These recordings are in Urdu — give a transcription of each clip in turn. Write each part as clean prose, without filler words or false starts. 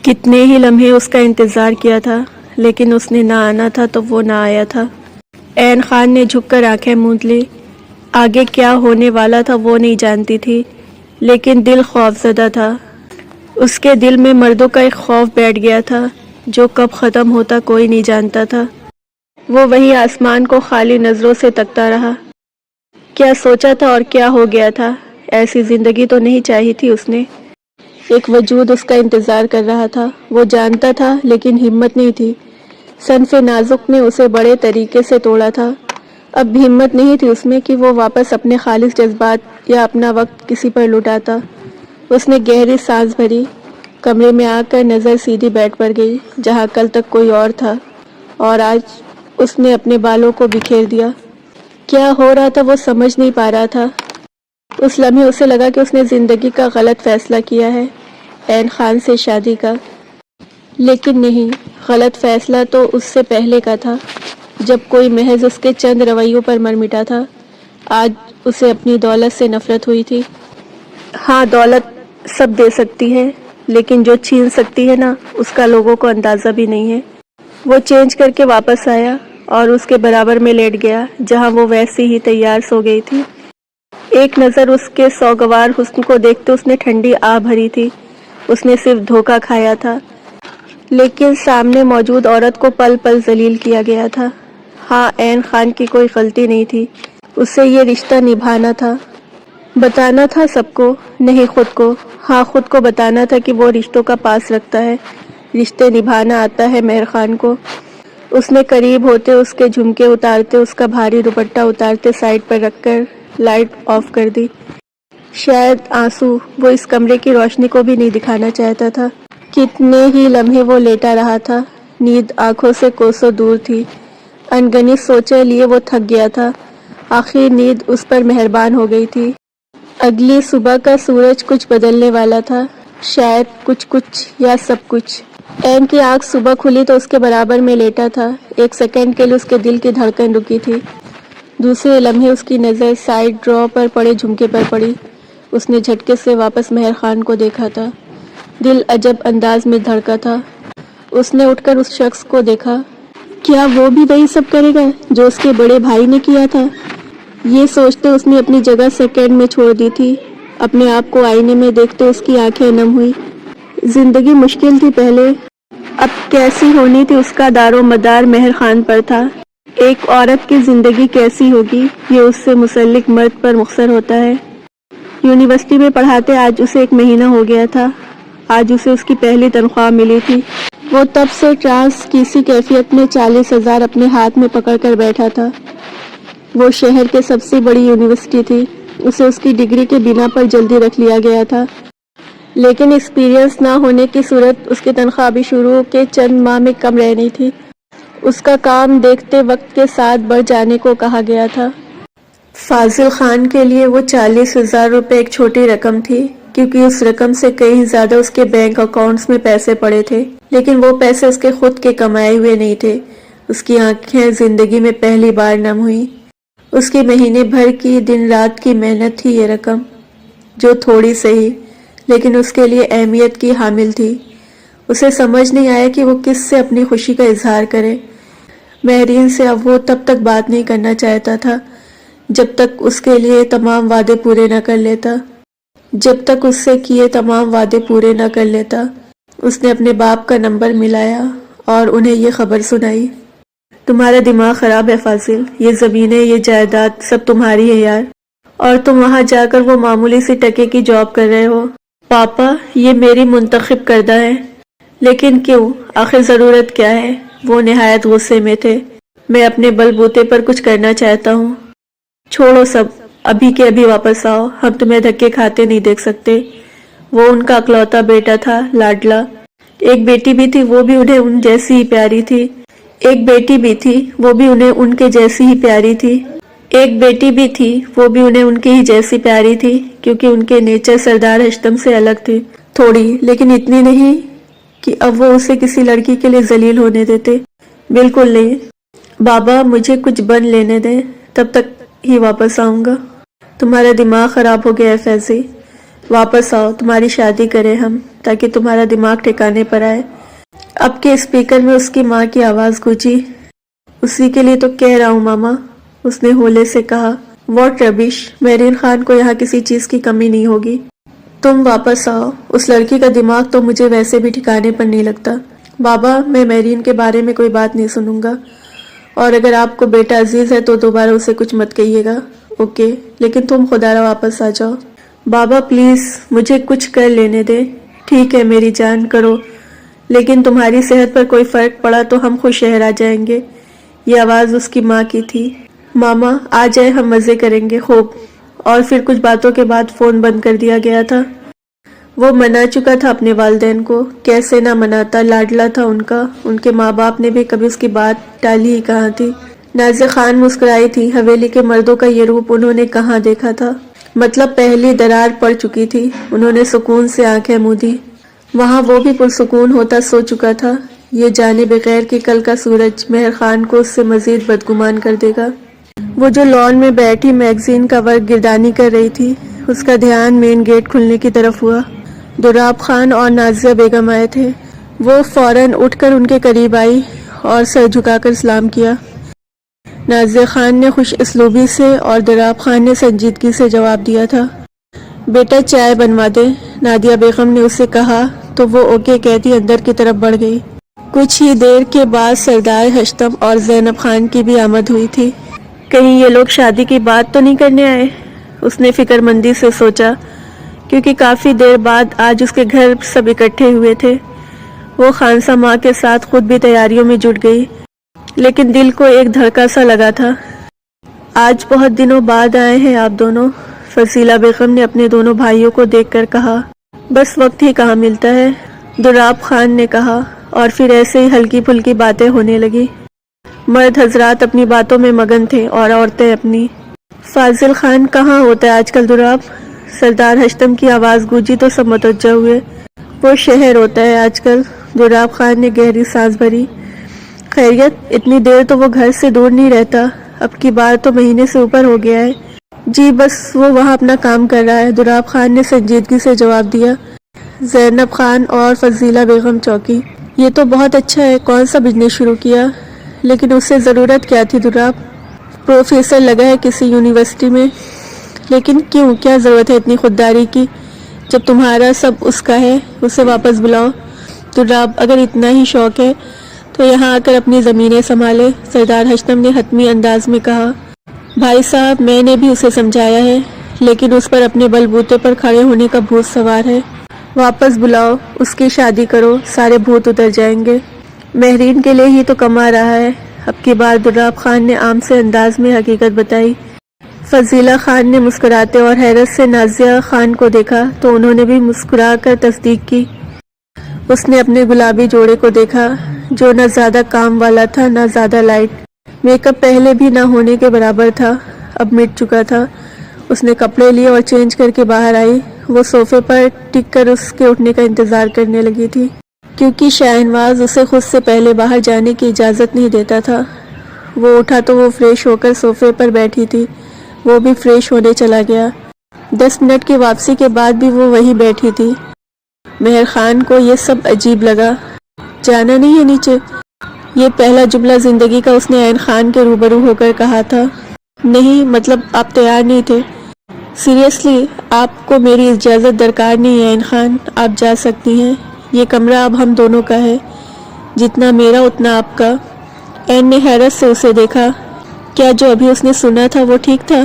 کتنے ہی لمحے اس کا انتظار کیا تھا، لیکن اس نے نہ آنا تھا تو وہ نہ آیا تھا۔ عین خان نے جھک کر آنکھیں موند لی۔ آگے کیا ہونے والا تھا وہ نہیں جانتی تھی، لیکن دل خوف زدہ تھا۔ اس کے دل میں مردوں کا ایک خوف بیٹھ گیا تھا جو کب ختم ہوتا کوئی نہیں جانتا تھا۔ وہ وہیں آسمان کو خالی نظروں سے تکتا رہا۔ کیا سوچا تھا اور کیا ہو گیا تھا؟ ایسی زندگی تو نہیں چاہی تھی اس نے۔ ایک وجود اس کا انتظار کر رہا تھا، وہ جانتا تھا لیکن ہمت نہیں تھی۔ صنف نازک نے اسے بڑے طریقے سے توڑا تھا، اب بھی ہمت نہیں تھی اس میں کہ وہ واپس اپنے خالص جذبات یا اپنا وقت کسی پر لٹاتا۔ اس نے گہری سانس بھری، کمرے میں آ کر نظر سیدھی بیڈ پر گئی جہاں کل تک کوئی اور تھا، اور آج اس نے اپنے بالوں کو بکھیر دیا۔ کیا ہو رہا تھا وہ سمجھ نہیں پا رہا تھا۔ اس لمحے اسے لگا کہ اس نے زندگی کا غلط فیصلہ کیا ہے، عین خان سے شادی کا۔ لیکن نہیں، غلط فیصلہ تو اس سے پہلے کا تھا، جب کوئی محض اس کے چند رویوں پر مر مٹا تھا۔ آج اسے اپنی دولت سے نفرت ہوئی تھی۔ ہاں، دولت سب دے سکتی ہے، لیکن جو چھین سکتی ہے نا، اس کا لوگوں کو اندازہ بھی نہیں ہے۔ وہ چینج کر کے واپس آیا اور اس کے برابر میں لیٹ گیا جہاں وہ ویسی ہی تیار سو گئی تھی۔ ایک نظر اس کے سوگوار حسن کو دیکھتے اس نے ٹھنڈی آہ بھری تھی۔ اس نے صرف دھوکہ کھایا تھا، لیکن سامنے موجود عورت کو پل پل ذلیل کیا گیا تھا۔ ہاں، عین خان کی کوئی غلطی نہیں تھی، اسے یہ رشتہ نبھانا تھا، بتانا تھا سب کو، نہیں خود کو۔ ہاں، خود کو بتانا تھا کہ وہ رشتوں کا پاس رکھتا ہے، رشتے نبھانا آتا ہے مہر خان کو۔ اس نے قریب ہوتے اس کے جھمکے اتارتے، اس کا بھاری دوپٹہ اتارتے سائڈ پر رکھ کر لائٹ آف کر دی۔ شاید آنسو وہ اس کمرے کی روشنی کو بھی نہیں دکھانا چاہتا تھا۔ کتنے ہی لمحے وہ لیٹا رہا تھا، نیند آنکھوں سے کوسوں دور تھی۔ انگنت سوچے لیے وہ تھک گیا تھا، آخر نیند اس پر مہربان ہو گئی تھی۔ اگلی صبح کا سورج کچھ بدلنے والا تھا، شاید کچھ یا سب کچھ۔ عین کی آنکھ صبح کھلی تو اس کے برابر میں لیٹا تھا۔ ایک سیکنڈ کے لیے اس کے دل کی دھڑکن رکی تھی۔ دوسرے لمحے اس کی نظر سائڈ ڈرا پر پڑے جھمکے پر پڑی۔ اس نے جھٹکے سے واپس مہر خان کو دیکھا تھا۔ دل عجب انداز میں دھڑکا تھا۔ اس نے اٹھ کر اس شخص کو دیکھا۔ کیا وہ بھی وہی سب کرے گا جو اس کے بڑے بھائی نے کیا تھا؟ یہ سوچتے اس نے اپنی جگہ سیکنڈ میں چھوڑ دی تھی۔ اپنے آپ کو آئینے میں دیکھتے اس کی آنکھیں نم ہوئی۔ زندگی مشکل تھی پہلے، اب کیسی ہونی تھی اس کا دار و مدار مہر خان پر تھا۔ ایک عورت کی زندگی کیسی ہوگی یہ اس سے منسلک مرد پر مختصر ہوتا ہے۔ یونیورسٹی میں پڑھاتے آج اسے 1 مہینہ ہو گیا تھا۔ آج اسے اس کی پہلی تنخواہ ملی تھی۔ وہ تب سے ٹرانس کی سی کیفیت میں 40,000 اپنے ہاتھ میں پکڑ کر بیٹھا تھا۔ وہ شہر کے سب سے بڑی یونیورسٹی تھی، اسے اس کی ڈگری کے بنا پر جلدی رکھ لیا گیا تھا، لیکن ایکسپیرئنس نہ ہونے کی صورت اس کی تنخواہ بھی شروع کے چند ماہ میں کم رہنی تھی۔ اس کا کام دیکھتے وقت کے ساتھ بڑھ جانے کو کہا گیا تھا۔ فاضل خان کے لیے وہ 40,000 روپے ایک چھوٹی رقم تھی، کیونکہ اس رقم سے کہیں زیادہ اس کے بینک اکاؤنٹس میں پیسے پڑے تھے، لیکن وہ پیسے اس کے خود کے کمائے ہوئے نہیں تھے۔ اس کی آنکھیں زندگی میں پہلی بار نم ہوئی۔ اس کی مہینے بھر کی دن رات کی محنت تھی یہ رقم، جو تھوڑی سہی لیکن اس کے لیے اہمیت کی حامل تھی۔ اسے سمجھ نہیں آیا کہ وہ کس سے اپنی خوشی کا اظہار کرے۔ مہرین سے اب وہ تب تک بات نہیں کرنا چاہتا تھا جب تک اس کے لیے تمام وعدے پورے نہ کر لیتا، جب تک اس سے کیے تمام وعدے پورے نہ کر لیتا۔ اس نے اپنے باپ کا نمبر ملایا اور انہیں یہ خبر سنائی۔ تمہارا دماغ خراب ہے فاضل، یہ زمینیں، یہ جائیداد سب تمہاری ہے یار، اور تم وہاں جا کر وہ معمولی سی ٹکے کی جاب کر رہے ہو۔ پاپا، یہ میری منتخب کردہ ہے۔ لیکن کیوں؟ آخر ضرورت کیا ہے؟ وہ نہایت غصے میں تھے۔ میں اپنے بل بوتے پر کچھ کرنا چاہتا ہوں۔ چھوڑو سب، ابھی کے ابھی واپس آؤ، ہم تمہیں دھکے کھاتے نہیں دیکھ سکتے۔ وہ ان کا اکلوتا بیٹا تھا، لاڈلا۔ ایک بیٹی بھی تھی، وہ بھی انہیں ان جیسی ہی پیاری تھی۔ ایک بیٹی بھی تھی، وہ بھی انہیں ان کے جیسی ہی پیاری تھی۔ ایک بیٹی بھی تھی، وہ بھی انہیں ان کی ہی جیسی پیاری تھی، کیونکہ ان کے نیچر سردار اشتم سے الگ تھی تھوڑی، لیکن اتنی نہیں کہ اب وہ اسے کسی لڑکی کے لیے ذلیل ہونے دیتے۔ بالکل نہیں۔ بابا، مجھے کچھ بن لینے دیں، تب تک ہی واپس آؤں گا۔ تمہارا دماغ خراب ہو گیا ہے فیضی، واپس آؤ، تمہاری شادی کریں ہم، تاکہ تمہارا دماغ ٹھکانے پر آئے۔ اب کے اسپیکر میں اس کی ماں کی آواز گونجی۔ اسی کے لیے تو کہہ رہا ہوں ماما، اس نے ہولے سے کہا۔ واٹ ربش، میرین خان کو یہاں کسی چیز کی کمی نہیں ہوگی۔ تم واپس آؤ، اس لڑکی کا دماغ تو مجھے ویسے بھی ٹھکانے پر نہیں لگتا۔ بابا، میں میرین کے بارے میں کوئی بات نہیں سنوں گا، اور اگر آپ کو بیٹا عزیز ہے تو دوبارہ اسے کچھ مت کہیے گا، اوکے؟ لیکن تم خدا را واپس آ جاؤ۔ بابا پلیز، مجھے کچھ کر لینے دے۔ ٹھیک ہے میری جان، کرو، لیکن تمہاری صحت پر کوئی فرق پڑا تو ہم خود شہر آ جائیں گے۔ یہ آواز اس کی ماں کی تھی۔ ماما آ جائے، ہم مزے کریں گے خوب۔ اور پھر کچھ باتوں کے بعد فون بند کر دیا گیا تھا۔ وہ منا چکا تھا اپنے والدین کو، کیسے نہ مناتا، لاڈلا تھا ان کا۔ ان کے ماں باپ نے بھی کبھی اس کی بات ٹالی ہی کہاں تھی۔ نازیہ خان مسکرائی تھی۔ حویلی کے مردوں کا یہ روپ انہوں نے کہاں دیکھا تھا؟ مطلب پہلی درار پڑ چکی تھی۔ انہوں نے سکون سے آنکھیں موندی۔ وہاں وہ بھی پرسکون ہوتا سو چکا تھا، یہ جانے بغیر کہ کل کا سورج مہر خان کو اس سے مزید بدگمان کر دے گا۔ وہ جو لان میں بیٹھی میگزین کا ورق گردانی کر رہی تھی، اس کا دھیان مین گیٹ کھلنے کی طرف ہوا۔ دراب خان اور نازیہ بیگم آئے تھے۔ وہ فوراً اٹھ کر ان کے قریب آئی اور سر جھکا کر سلام کیا۔ نازیہ خان نے خوش اسلوبی سے اور دراب خان نے سنجیدگی سے جواب دیا تھا۔ بیٹا چائے بنوا دے، نادیہ بیگم نے اسے کہا تو وہ اوکے کہتی اندر کی طرف بڑھ گئی۔ کچھ ہی دیر کے بعد سردار ہشتم اور زینب خان کی بھی آمد ہوئی تھی۔ کہیں یہ لوگ شادی کی بات تو نہیں کرنے آئے؟ اس نے فکر مندی سے سوچا، کیونکہ کافی دیر بعد آج اس کے گھر سب اکٹھے ہوئے تھے۔ وہ خانسا ماں کے ساتھ خود بھی تیاریوں میں جٹ گئی، لیکن دل کو ایک دھڑکا سا لگا تھا۔ آج بہت دنوں بعد آئے ہیں آپ دونوں، فضیلہ بیگم نے اپنے دونوں بھائیوں کو دیکھ کر کہا۔ بس وقت ہی کہاں ملتا ہے، دراب خان نے کہا، اور پھر ایسے ہی ہلکی پھلکی باتیں ہونے لگی۔ مرد حضرات اپنی باتوں میں مگن تھے اور عورتیں اپنی۔ فاضل خان کہاں ہوتا ہے آج کل دراب؟ سردار ہشتم کی آواز گونجی تو سب متوجہ ہوئے۔ وہ شہر ہوتا ہے آج کل، دراب خان نے گہری سانس بھری۔ خیریت؟ اتنی دیر تو وہ گھر سے دور نہیں رہتا، اب کی بار تو مہینے سے اوپر ہو گیا ہے۔ جی بس وہ وہاں اپنا کام کر رہا ہے، دراب خان نے سنجیدگی سے جواب دیا۔ زینب خان اور فضیلہ بیگم چوکی۔ یہ تو بہت اچھا ہے، کون سا بزنس شروع کیا؟ لیکن اسے ضرورت کیا تھی دراب؟ پروفیسر لگا ہے کسی یونیورسٹی میں، لیکن کیوں؟ کیا ضرورت ہے اتنی خودداری کی؟ جب تمہارا سب اس کا ہے، اسے واپس بلاؤ۔ دراب اگر اتنا ہی شوق ہے تو یہاں آ کر اپنی زمینیں سنبھالے، سردار ہشتم نے حتمی انداز میں کہا۔ بھائی صاحب میں نے بھی اسے سمجھایا ہے، لیکن اس پر اپنے بل بوتے پر کھڑے ہونے کا بھوت سوار ہے۔ واپس بلاؤ، اس کی شادی کرو، سارے بھوت اتر جائیں گے۔ مہرین کے لیے ہی تو کما رہا ہے۔ اب کی بار دراب خان نے عام سے انداز میں حقیقت بتائی۔ فضیلہ خان نے مسکراتے اور حیرت سے نازیہ خان کو دیکھا تو انہوں نے بھی مسکرا کر تصدیق کی۔ اس نے اپنے گلابی جوڑے کو دیکھا، جو نہ زیادہ کام والا تھا نہ زیادہ لائٹ۔ میک اپ پہلے بھی نہ ہونے کے برابر تھا، اب مٹ چکا تھا۔ اس نے کپڑے لیے اور چینج کر کے باہر آئی۔ وہ صوفے پر ٹک کر اس کے اٹھنے کا انتظار کرنے لگی تھی، کیونکہ شاہنواز اسے خود سے پہلے باہر جانے کی اجازت نہیں دیتا تھا۔ وہ اٹھا تو وہ فریش ہو کر صوفے پر بیٹھی تھی، وہ بھی فریش ہونے چلا گیا۔ 10 منٹ کی واپسی کے بعد بھی وہ وہیں بیٹھی تھی۔ مہر خان کو یہ سب عجیب لگا۔ جانا نہیں ہے نیچے؟ یہ پہلا جملہ زندگی کا اس نے عین خان کے روبرو ہو کر کہا تھا۔ نہیں، مطلب آپ تیار نہیں تھے؟ سیریسلی آپ کو میری اجازت درکار نہیں ہے عین خان، آپ جا سکتی ہیں، یہ کمرہ اب ہم دونوں کا ہے، جتنا میرا اتنا آپ کا۔ عین نے حیرت سے اسے دیکھا۔ کیا جو ابھی اس نے سنا تھا وہ ٹھیک تھا؟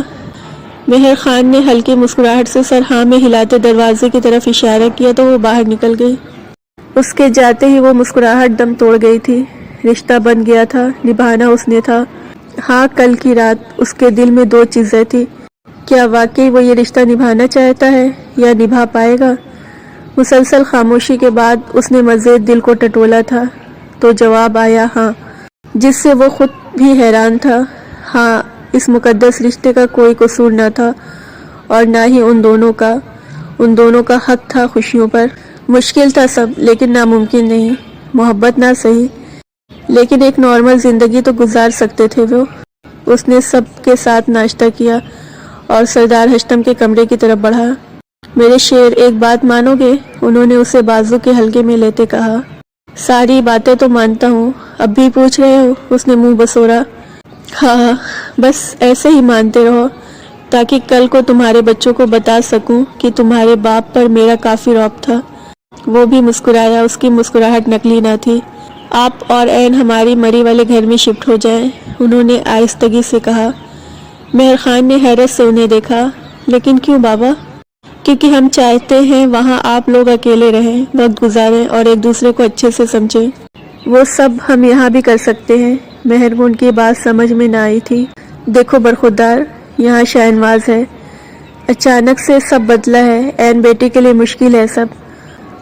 مہر خان نے ہلکی مسکراہٹ سے سر ہاں میں ہلاتے دروازے کی طرف اشارہ کیا تو وہ باہر نکل گئی۔ اس کے جاتے ہی وہ مسکراہٹ دم توڑ گئی تھی۔ رشتہ بن گیا تھا، نبھانا اس نے تھا۔ ہاں، کل کی رات اس کے دل میں 2 چیزیں تھی۔ کیا واقعی وہ یہ رشتہ نبھانا چاہتا ہے یا نبھا پائے گا؟ مسلسل خاموشی کے بعد اس نے مزید دل کو ٹٹولا تھا تو جواب آیا ہاں، جس سے وہ خود بھی حیران تھا۔ ہاں، اس مقدس رشتے کا کوئی قصور نہ تھا اور نہ ہی ان دونوں کا حق تھا خوشیوں پر۔ مشکل تھا سب، لیکن ناممکن نہیں۔ محبت نہ صحیح، لیکن ایک نارمل زندگی تو گزار سکتے تھے وہ۔ اس نے سب کے ساتھ ناشتہ کیا اور سردار ہشتم کے کمرے کی طرف بڑھا۔ میرے شیر ایک بات مانو گے؟ انہوں نے اسے بازو کے حلقے میں لیتے کہا۔ ساری باتیں تو مانتا ہوں، اب بھی پوچھ رہے ہو؟ اس نے منہ بسوڑا۔ ہاں بس ایسے ہی مانتے رہو تاکہ کل کو تمہارے بچوں کو بتا سکوں کہ تمہارے باپ پر میرا کافی رعب تھا۔ وہ بھی مسکرایا، اس کی مسکراہٹ نکلی نہ تھی۔ آپ اور عین ہماری مری والے گھر میں شفٹ ہو جائیں، انہوں نے آہستگی سے کہا۔ مہر خان نے حیرت سے انہیں دیکھا۔ لیکن کیوں بابا؟ کیونکہ ہم چاہتے ہیں وہاں آپ لوگ اکیلے رہیں، وقت گزاریں اور ایک دوسرے کو اچھے سے سمجھیں۔ وہ سب ہم یہاں بھی کر سکتے ہیں۔ مہر کو ان کی بات سمجھ میں نہ آئی تھی۔ دیکھو برخوردار، یہاں شہنواز ہے، اچانک سے سب بدلا ہے، عین بیٹی کے لیے مشکل ہے سب،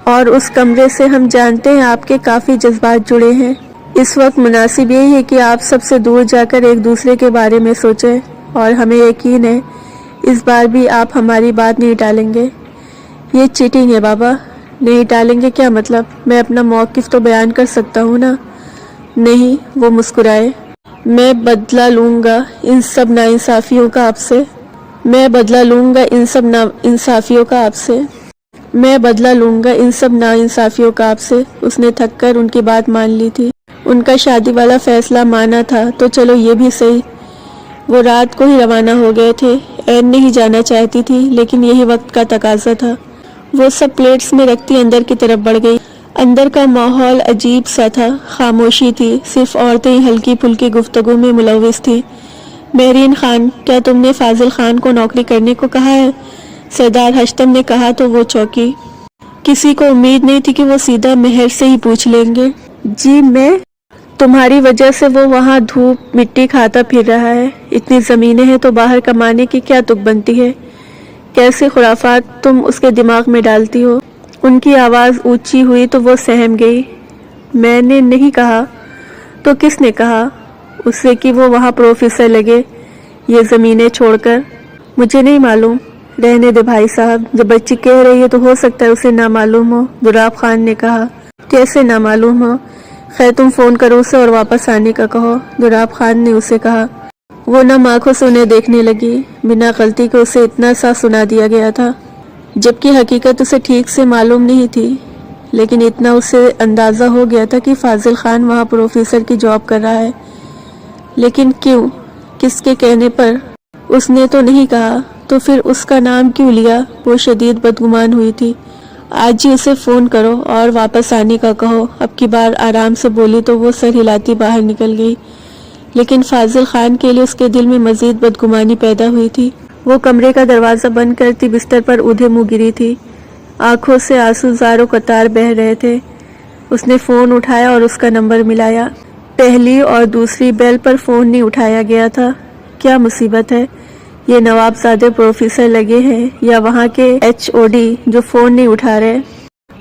اور اس کمرے سے ہم جانتے ہیں آپ کے کافی جذبات جڑے ہیں۔ اس وقت مناسب یہی ہے کہ آپ سب سے دور جا کر ایک دوسرے کے بارے میں سوچیں، اور ہمیں یقین ہے اس بار بھی آپ ہماری بات نہیں ٹالیں گے۔ یہ چیٹنگ ہے بابا۔ نہیں ٹالیں گے کیا مطلب؟ میں اپنا موقف تو بیان کر سکتا ہوں نا۔ نہیں، وہ مسکرائے۔ میں بدلہ لوں گا ان سب ناانصافیوں کا آپ سے۔ میں بدلہ لوں گا ان سب ناانصافیوں کا آپ سے۔ میں بدلہ لوں گا ان سب ناانصافیوں کا آپ سے۔ اس نے تھک کر ان کی بات مان لی تھی۔ ان کا شادی والا فیصلہ مانا تھا تو چلو یہ بھی صحیح۔ وہ رات کو ہی روانہ ہو گئے تھے۔ عین نہیں جانا چاہتی تھی لیکن یہی وقت کا تقاضا تھا۔ وہ سب پلیٹس میں رکھتی اندر کی طرف بڑھ گئی۔ اندر کا ماحول عجیب سا تھا، خاموشی تھی، صرف عورتیں ہلکی پھلکی گفتگو میں ملوث تھیں۔ مہرین خان، کیا تم نے فاضل خان کو نوکری کرنے کو کہا ہے؟ سردار ہشتم نے کہا تو وہ چونکی۔ کسی کو امید نہیں تھی کہ وہ سیدھا مہر سے ہی پوچھ لیں گے۔ جی میں؟ تمہاری وجہ سے وہ وہاں دھوپ مٹی کھاتا پھر رہا ہے۔ اتنی زمینیں ہیں تو باہر کمانے کی کیا تک بنتی ہے؟ کیسے خرافات تم اس کے دماغ میں ڈالتی ہو؟ ان کی آواز اونچی ہوئی تو وہ سہم گئی۔ میں نے نہیں کہا تو کس نے کہا؟ اسے کہ وہ وہاں پروفیسر لگے یہ زمینیں چھوڑ کر؟ مجھے نہیں معلوم۔ رہنے دے بھائی صاحب، جب بچی کہہ رہی ہے تو ہو سکتا ہے اسے نہ معلوم ہو، دراب خان نے کہا۔ کیسے نہ معلوم ہو؟ خیر تم فون کرو اسے اور واپس آنے کا کہو، دراب خان نے اسے کہا۔ وہ نم آنکھوں سے انہیں دیکھنے لگی۔ بنا غلطی کے اسے اتنا سا سنا دیا گیا تھا، جبکہ حقیقت اسے ٹھیک سے معلوم نہیں تھی، لیکن اتنا اسے اندازہ ہو گیا تھا کہ فاضل خان وہاں پروفیسر کی جاب کر رہا ہے۔ لیکن کیوں؟ کس کے کہنے پر؟ اس نے تو نہیں کہا، تو پھر اس کا نام کیوں لیا؟ وہ شدید بدگمان ہوئی تھی۔ آج ہی اسے فون کرو اور واپس آنے کا کہو۔ اب کی بار آرام سے بولی تو وہ سر ہلاتی باہر نکل گئی، لیکن فاضل خان کے لیے اس کے دل میں مزید بدگمانی پیدا ہوئی تھی۔ وہ کمرے کا دروازہ بند کرتی بستر پر اودھے منہ گری تھی، آنکھوں سے آنسو زاروں قطار بہہ رہے تھے۔ اس نے فون اٹھایا اور اس کا نمبر ملایا۔ پہلی اور دوسری بیل پر فون نہیں اٹھایا گیا تھا۔ کیا مصیبت ہے؟ یہ نواب زادے پروفیسر لگے ہیں یا وہاں کے HOD جو فون نہیں اٹھا رہے؟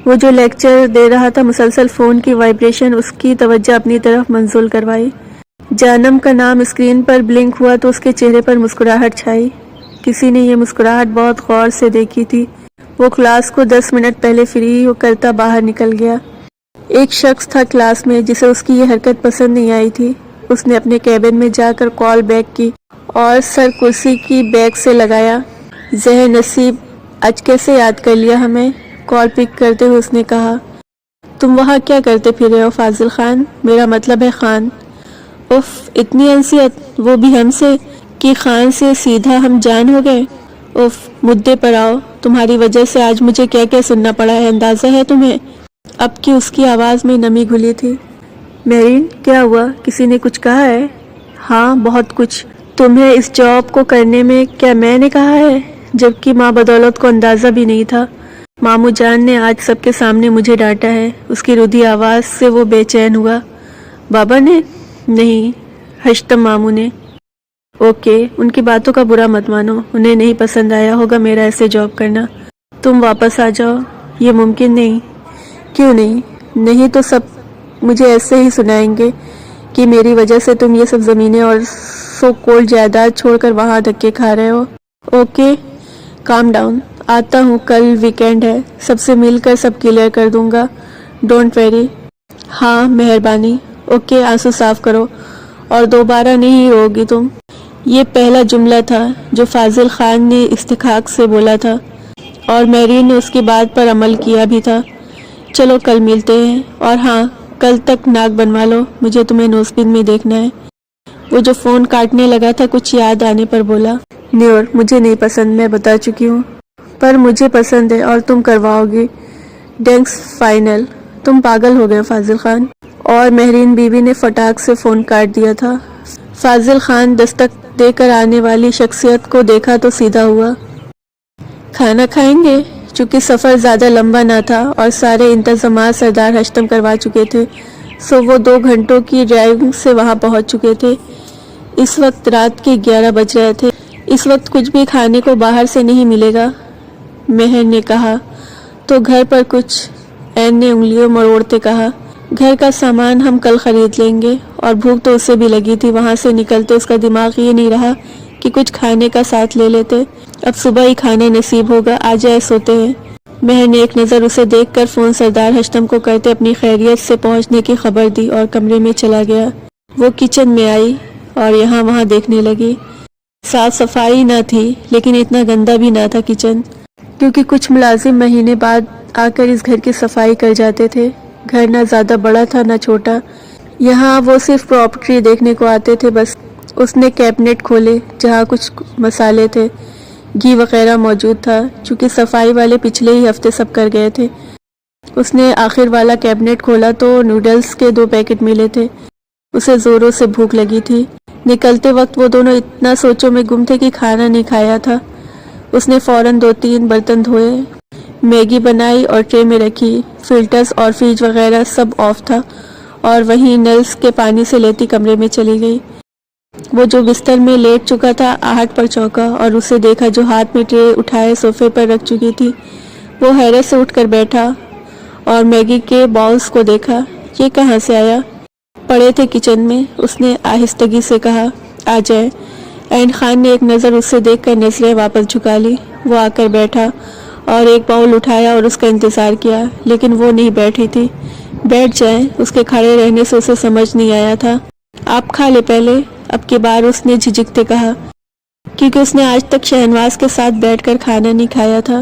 وہ جو لیکچر دے رہا تھا، مسلسل فون کی وائبریشن اس کی توجہ اپنی طرف منزول کروائی۔ جانم کا نام اسکرین پر بلنک ہوا تو اس کے چہرے پر مسکراہٹ چھائی۔ کسی نے یہ مسکراہٹ بہت غور سے دیکھی تھی۔ وہ کلاس کو 10 منٹ پہلے فری کرتا باہر نکل گیا۔ ایک شخص تھا کلاس میں جسے اس کی یہ حرکت پسند نہیں آئی تھی۔ اس نے اپنے کیبن میں جا کر کال بیک کی اور سر کرسی کی بیک سے لگایا۔ زہر نصیب، آج کیسے یاد کر لیا ہمیں؟ کال پک کرتے ہوئے اس نے کہا۔ تم وہاں کیا کرتے پھر رہے ہو فاضل خان؟ میرا مطلب ہے خان۔ اف، اتنی انسیت، وہ بھی ہم سے، کہ خان سے سیدھا ہم جان ہو گئے۔ اف، مدعے پر آؤ۔ تمہاری وجہ سے آج مجھے کیا کیا سننا پڑا ہے، اندازہ ہے تمہیں؟ اب کی اس کی آواز میں نمی گھلی تھی۔ مہرین، کیا ہوا؟ کسی نے کچھ کہا ہے؟ ہاں، بہت کچھ۔ تمہیں اس جاب کو کرنے میں کیا میں نے کہا ہے؟ جبکہ ماں بدولت کو اندازہ بھی نہیں تھا۔ مامو جان نے آج سب کے سامنے مجھے ڈانٹا ہے۔ اس کی رودھی آواز سے وہ بے چین ہوا۔ بابا نے؟ نہیں، ہشتم مامو نے۔ اوکے، ان کی باتوں کا برا مت مانو، انہیں نہیں پسند آیا ہوگا میرا ایسے جاب کرنا۔ تم واپس آ جاؤ۔ یہ ممکن نہیں۔ کیوں نہیں؟ نہیں تو سب مجھے ایسے ہی سنائیں گے کہ میری وجہ سے تم یہ سب زمینیں اور سو کولڈ جائیداد چھوڑ کر وہاں دھکے کھا رہے ہو۔ اوکے، کام ڈاؤن، آتا ہوں، کل ویکینڈ ہے، سب سے مل کر سب کلیئر کر دوں گا، ڈونٹ ویری۔ ہاں، مہربانی۔ اوکے، آنسو صاف کرو اور دوبارہ نہیں روگی تم۔ یہ پہلا جملہ تھا جو فاضل خان نے استحقاق سے بولا تھا، اور مہرین نے اس کی بات پر عمل کیا بھی تھا۔ چلو کل ملتے ہیں، اور ہاں کل تک ناک بنوا لو، مجھے تمہیں نوسپین میں دیکھنا ہے۔ وہ جو فون کاٹنے لگا تھا کچھ یاد آنے پر بولا، نیور مجھے نہیں پسند، میں بتا چکی ہوں، پر مجھے پسند ہے اور تم کرواؤ گی، ڈینکس فائنل۔ تم پاگل ہو گئے فاضل خان۔ اور مہرین بی بی نے فٹاک سے فون کاٹ دیا تھا۔ فاضل خان دستک دے کر آنے والی شخصیت کو دیکھا تو سیدھا ہوا۔ کھانا کھائیں گے؟ چونکہ سفر زیادہ لمبا نہ تھا اور سارے انتظامات سردار ہشتم کروا چکے تھے، سو وہ 2 گھنٹوں کی ڈرائیونگ سے وہاں پہنچ چکے تھے۔ اس وقت رات کے 11 بج رہے تھے۔ اس وقت کچھ بھی کھانے کو باہر سے نہیں ملے گا، مہر نے کہا۔ تو گھر پر کچھ؟ این نے انگلیاں مروڑتے کہا۔ گھر کا سامان ہم کل خرید لیں گے، اور بھوک تو اسے بھی لگی تھی، وہاں سے نکلتے اس کا دماغ یہ نہیں رہا کہ کچھ کھانے کا ساتھ لے لیتے۔ اب صبح ہی کھانا نصیب ہوگا، آ جائے سوتے ہیں۔ مہر نے ایک نظر اسے دیکھ کر فون سردار ہشتم کو کرتے اپنی خیریت سے پہنچنے کی خبر دی اور کمرے میں چلا گیا۔ وہ کچن میں آئی اور یہاں وہاں دیکھنے لگی۔ صاف صفائی نہ تھی لیکن اتنا گندا بھی نہ تھا کچن، کیونکہ کچھ ملازم مہینے بعد آ کر اس گھر کی صفائی کر جاتے تھے۔ گھر نہ زیادہ بڑا تھا نہ چھوٹا، یہاں وہ صرف پراپرٹی دیکھنے کو آتے تھے بس۔ اس نے کیبنٹ کھولے جہاں کچھ مسالے تھے، گھی وغیرہ موجود تھا، چونکہ صفائی والے پچھلے ہی ہفتے سب کر گئے تھے۔ اس نے آخر والا کیبنٹ کھولا تو نوڈلز کے 2 پیکٹ ملے تھے۔ اسے زوروں سے بھوک لگی تھی۔ نکلتے وقت وہ دونوں اتنا سوچوں میں گم تھے کہ کھانا نہیں کھایا تھا۔ اس نے فوراً 2-3 برتن دھوئے، میگی بنائی اور ٹرے میں رکھی۔ فلٹرز اور فریج وغیرہ سب آف تھا، اور وہیں نلز کے پانی سے لیتی کمرے میں چلی گئی۔ وہ جو بستر میں لیٹ چکا تھا آہٹ پر چونکا اور اسے دیکھا جو ہاتھ میں ٹرے اٹھائے صوفے پر رکھ چکی تھی۔ وہ حیرت سے اٹھ کر بیٹھا اور میگی کے باؤلز کو دیکھا۔ یہ کہاں سے آیا؟ پڑے تھے کچن میں، اس نے آہستگی سے کہا۔ آ جائے۔ عین خان نے ایک نظر اسے دیکھ کر نظریں واپس جھکا لی۔ وہ آ کر بیٹھا اور ایک باؤل اٹھایا اور اس کا انتظار کیا، لیکن وہ نہیں بیٹھی تھی۔ بیٹھ جائیں، اس کے کھڑے رہنے سے اسے سمجھ نہیں آیا تھا۔ آپ کھا لے پہلے، اب کی بار اس نے جھجکتے کہا، کیونکہ اس نے آج تک شہنواز کے ساتھ بیٹھ کر کھانا نہیں کھایا تھا۔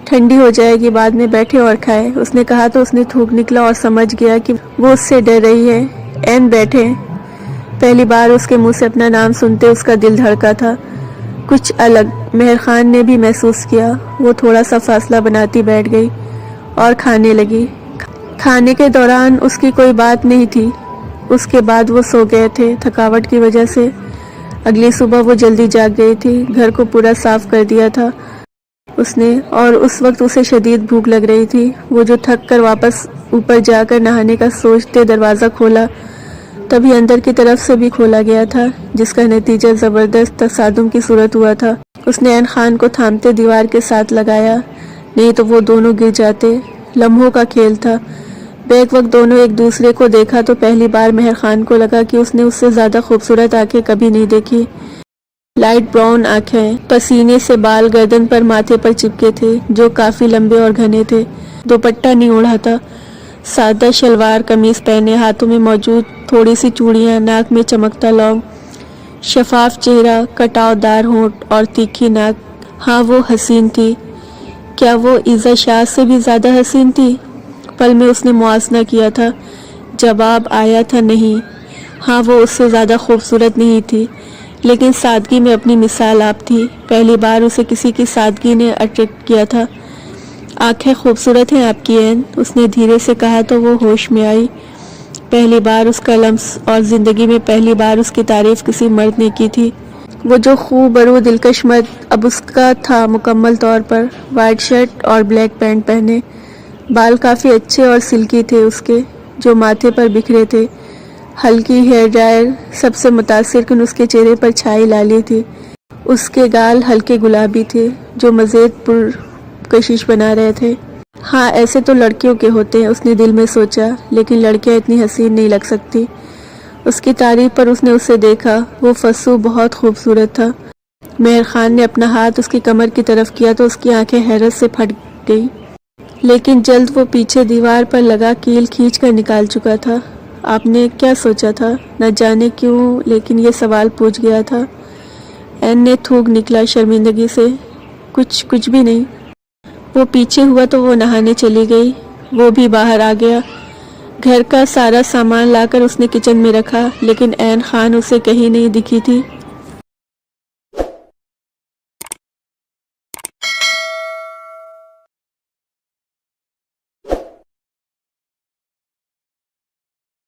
ٹھنڈی ہو جائے گی، بعد میں بیٹھے اور کھائے، اس نے کہا تو اس نے تھوک نکلا اور سمجھ گیا کہ وہ اس سے ڈر رہی ہے۔ این بیٹھے۔ پہلی بار اس کے منہ سے اپنا نام سنتے اس کا دل دھڑکا تھا۔ کچھ الگ مہر خان نے بھی محسوس کیا۔ وہ تھوڑا سا فاصلہ بناتی بیٹھ گئی اور کھانے لگی۔ کھانے کے دوران اس کی کوئی بات نہیں تھی۔ اس کے بعد وہ سو گئے تھے تھکاوٹ کی وجہ سے۔ اگلی صبح وہ جلدی جاگ گئی تھی، گھر کو پورا صاف کر دیا تھا اس نے، اور اس وقت اسے شدید بھوک لگ رہی تھی۔ وہ جو تھک کر واپس اوپر جا کر نہانے کا سوچتے دروازہ کھولا، تبھی اندر کی طرف سے بھی کھولا گیا تھا، جس کا نتیجہ زبردست تصادم کی صورت ہوا تھا۔ اس نے عین خان کو تھامتے دیوار کے ساتھ لگایا، نہیں تو وہ دونوں گر جاتے۔ لمحوں کا کھیل تھا۔ بیک وقت دونوں ایک دوسرے کو دیکھا تو پہلی بار مہر خان کو لگا کہ اس نے اس سے زیادہ خوبصورت آنکھیں کبھی نہیں دیکھی۔ لائٹ براؤن آنکھیں، پسینے سے بال گردن پر ماتھے پر چپکے تھے جو کافی لمبے اور گھنے تھے۔ دوپٹہ نہیں اوڑھا تھا، سادہ شلوار قمیض پہنے، ہاتھوں میں موجود تھوڑی سی چوڑیاں، ناک میں چمکتا لونگ، شفاف چہرہ، کٹاؤ دار ہونٹ اور تیکھی ناک۔ ہاں وہ حسین تھی۔ کیا وہ عیزہ شاہ سے بھی زیادہ حسین تھی؟ پل میں اس نے موازنہ کیا تھا، جواب آیا تھا نہیں۔ ہاں وہ اس سے زیادہ خوبصورت نہیں تھی، لیکن سادگی میں اپنی مثال آپ تھی۔ پہلی بار اسے کسی کی سادگی نے اٹریکٹ کیا تھا۔ آنکھیں خوبصورت ہیں آپ کی عین، اس نے دھیرے سے کہا تو وہ ہوش میں آئی۔ پہلی بار اس کا لمس اور زندگی میں پہلی بار اس کی تعریف کسی مرد نے کی تھی۔ وہ جو خوب برو دلکش مرد اب اس کا تھا مکمل طور پر، وائٹ شرٹ اور بلیک پینٹ پہنے، بال کافی اچھے اور سلکی تھے اس کے جو ماتھے پر بکھرے تھے، ہلکی ہیئر ڈرائر سب سے متاثر کن اس کے چہرے پر چھائی لالی تھی۔ اس کے گال ہلکے گلابی تھے جو مزید پرکشش بنا رہے تھے۔ ہاں ایسے تو لڑکیوں کے ہوتے ہیں، اس نے دل میں سوچا، لیکن لڑکیاں اتنی حسین نہیں لگ سکتی۔ اس کی تعریف پر اس نے اسے دیکھا، وہ فسو بہت خوبصورت تھا۔ مہر خان نے اپنا ہاتھ اس کی کمر کی طرف کیا تو اس کی آنکھیں حیرت سے پھٹ گئی، لیکن جلد وہ پیچھے دیوار پر لگا کیل کھینچ کر نکال چکا تھا۔ آپ نے کیا سوچا تھا؟ نہ جانے کیوں لیکن یہ سوال پوچھ گیا تھا۔ این نے تھوک نکلا شرمندگی سے۔ کچھ بھی نہیں۔ وہ پیچھے ہوا تو وہ نہانے چلی گئی، وہ بھی باہر آ گیا۔ گھر کا سارا سامان لا کر اس نے کچن میں رکھا، لیکن عین خان اسے کہیں نہیں دکھی تھی۔